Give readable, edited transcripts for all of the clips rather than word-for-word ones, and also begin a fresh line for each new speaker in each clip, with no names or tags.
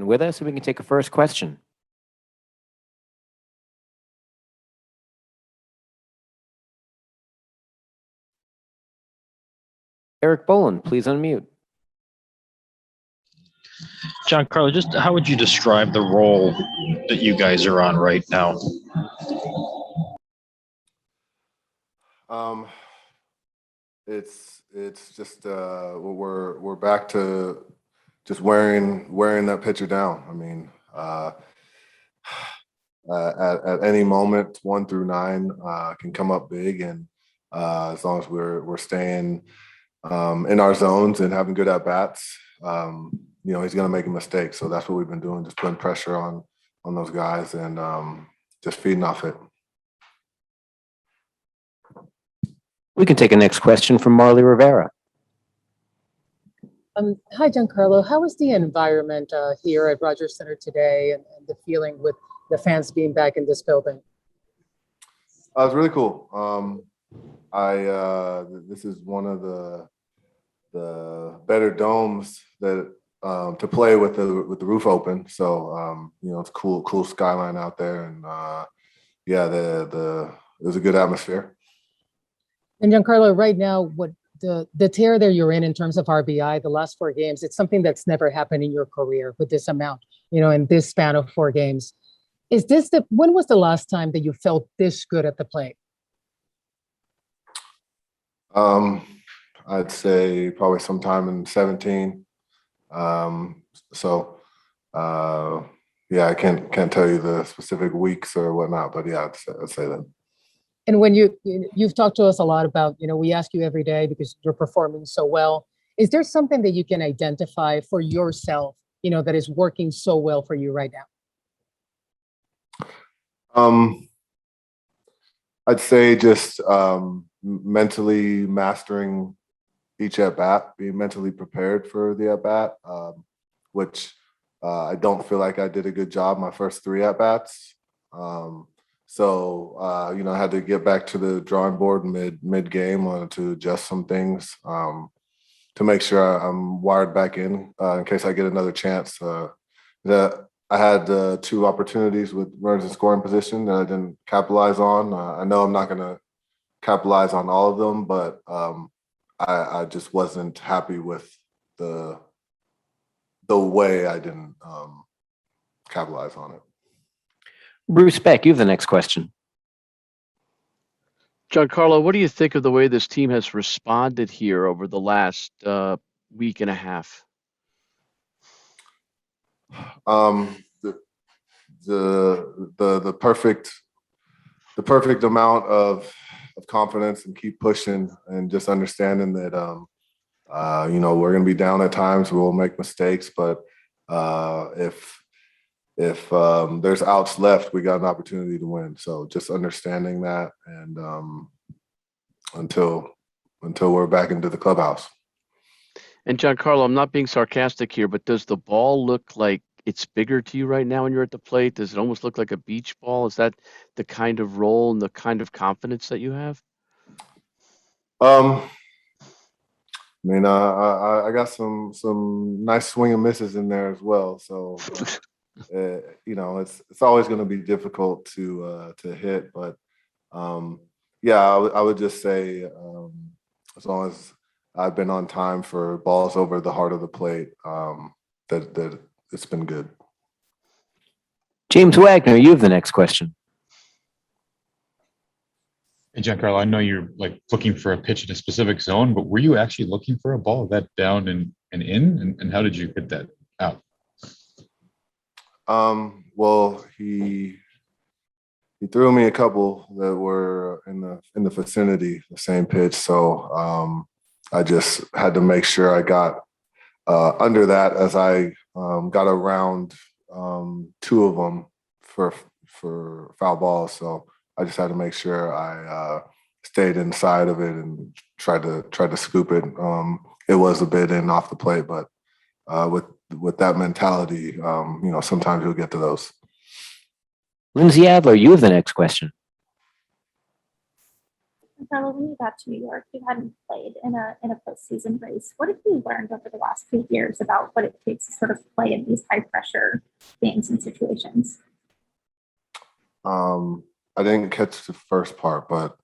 with us, and we can take a first question. Eric Boland, please unmute.
Giancarlo, just how would you describe the role that you guys are on right now?
It's just we're back to just wearing that pitcher down. I mean, at any moment, 1 through 9 can come up big, and as long as we're staying in our zones and having good at bats, he's going to make a mistake. So that's what we've been doing, just putting pressure on those guys and just feeding off it.
We can take a next question from Marley Rivera.
Hi, Giancarlo. How is the environment here at Rogers Center today, and the feeling with the fans being back in this building?
It's really cool. This is one of the better domes that to play with the roof open. So it's cool skyline out there, and it was a good atmosphere.
And Giancarlo, right now, what the tear that you're in terms of RBI, the last 4 games, it's something that's never happened in your career with this amount, in this span of 4 games. When was the last time that you felt this good at the plate?
I'd say probably sometime in 17. I can't tell you the specific weeks or whatnot, but yeah, I'd say that.
And when you've talked to us a lot about, we ask you every day because you're performing so well. Is there something that you can identify for yourself, that is working so well for you right
now? I'd say just mentally mastering each at bat, being mentally prepared for the at bat, which I don't feel like I did a good job my first 3 at bats. I had to get back to the drawing board mid game to adjust some things to make sure I'm wired back in case I get another chance. I had 2 opportunities with runners in scoring position that I didn't capitalize on. I know I'm not going to capitalize on all of them, but I just wasn't happy with the way I didn't capitalize on it.
Bruce Beck, you have the next question.
Giancarlo, what do you think of the way this team has responded here over the last week and a half?
The perfect amount of confidence and keep pushing, and just understanding that we're going to be down at times. We'll make mistakes, but if there's outs left, we got an opportunity to win. So just understanding that, and until we're back into the clubhouse.
And Giancarlo, I'm not being sarcastic here, but does the ball look like it's bigger to you right now when you're at the plate? Does it almost look like a beach ball? Is that the kind of role and the kind of confidence that you have?
I got some nice swing and misses in there as well. So, it's always going to be difficult to hit, but I would just say as long as I've been on time for balls over the heart of the plate, that it's been good.
James Wagner, you have the next question.
Hey, Giancarlo, I know you're looking for a pitch in a specific zone, but were you actually looking for a ball that down and in? And how did you hit that out?
Well, he threw me a couple that were in the vicinity, the same pitch. So I just had to make sure I got under that as I got around 2 of them for foul balls. So I just had to make sure I stayed inside of it and tried to scoop it. It was a bit in off the plate, but with that mentality, sometimes you'll get to those.
Lindsay Adler, you have the next question.
Carlo, when you got to New York, you hadn't played in a postseason race. What have you learned over the last few years about what it takes to sort of play in these high pressure games and situations?
I didn't catch the first part, but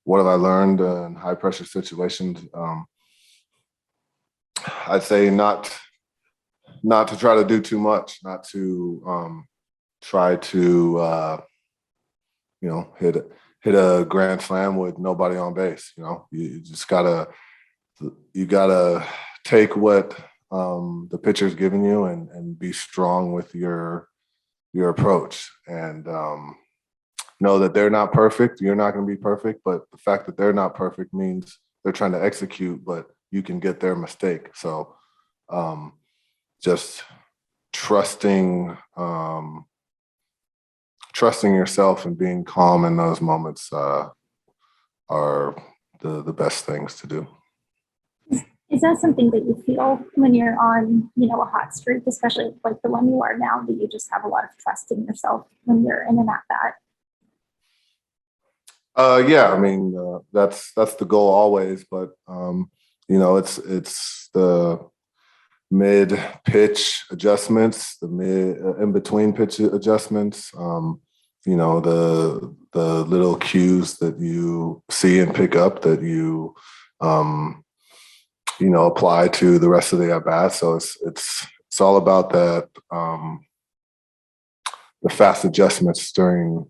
what have I learned in high pressure situations? I'd say not to try to do too much, not to try to hit a grand slam with nobody on base. You just gotta take what the pitcher's giving you and be strong with your approach, and know that they're not perfect. You're not going to be perfect, but the fact that they're not perfect means they're trying to execute, but you can get their mistake. So just trusting yourself and being calm in those moments are the best things to do.
Is that something that you feel when you're on, a hot streak, especially like the one you are now, that you just have a lot of trust in yourself when you're in an at-bat?
Yeah, I mean, that's the goal always, but it's the mid pitch adjustments, the in between pitch adjustments, the little cues that you see and pick up that you apply to the rest of the at bat. So it's all about that, the fast adjustments during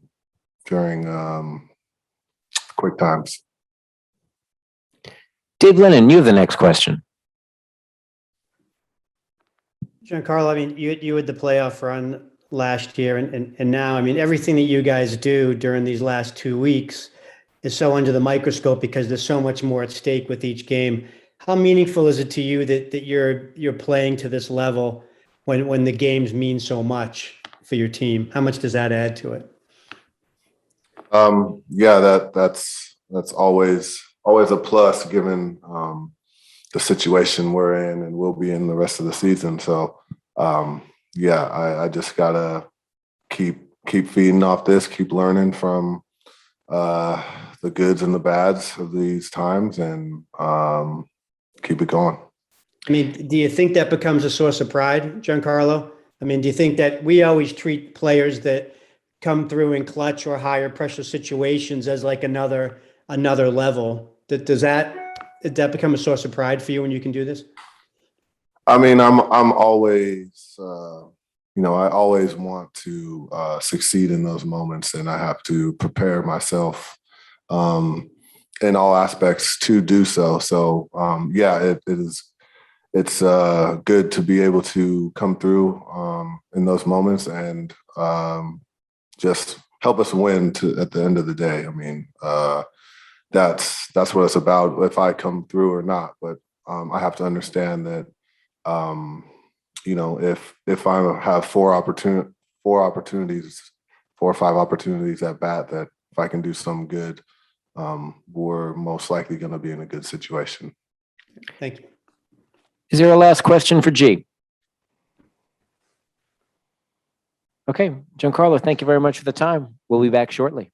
quick times.
Dave Lennon, you have the next question.
Giancarlo, I mean, you had the playoff run last year, and now, I mean, everything that you guys do during these last 2 weeks is so under the microscope because there's so much more at stake with each game. How meaningful is it to you that you're playing to this level when the games mean so much for your team? How much does that add to it?
Yeah, that's always a plus given the situation we're in and we'll be in the rest of the season. So yeah, I just gotta keep feeding off this, keep learning from the goods and the bads of these times, and keep it going.
I mean, do you think that becomes a source of pride, Giancarlo? I mean, do you think that we always treat players that come through in clutch or higher pressure situations as like another level? Does that become a source of pride for you when you can do this?
I mean, I'm always, I always want to succeed in those moments, and I have to prepare myself in all aspects to do so. So yeah, it's good to be able to come through in those moments and just help us win at the end of the day. I mean, that's what it's about, if I come through or not. But I have to understand that, if I have four or five opportunities at bat, that if I can do some good, we're most likely going to be in a good situation.
Thank you.
Is there a last question for G? Okay, Giancarlo, thank you very much for the time. We'll be back shortly.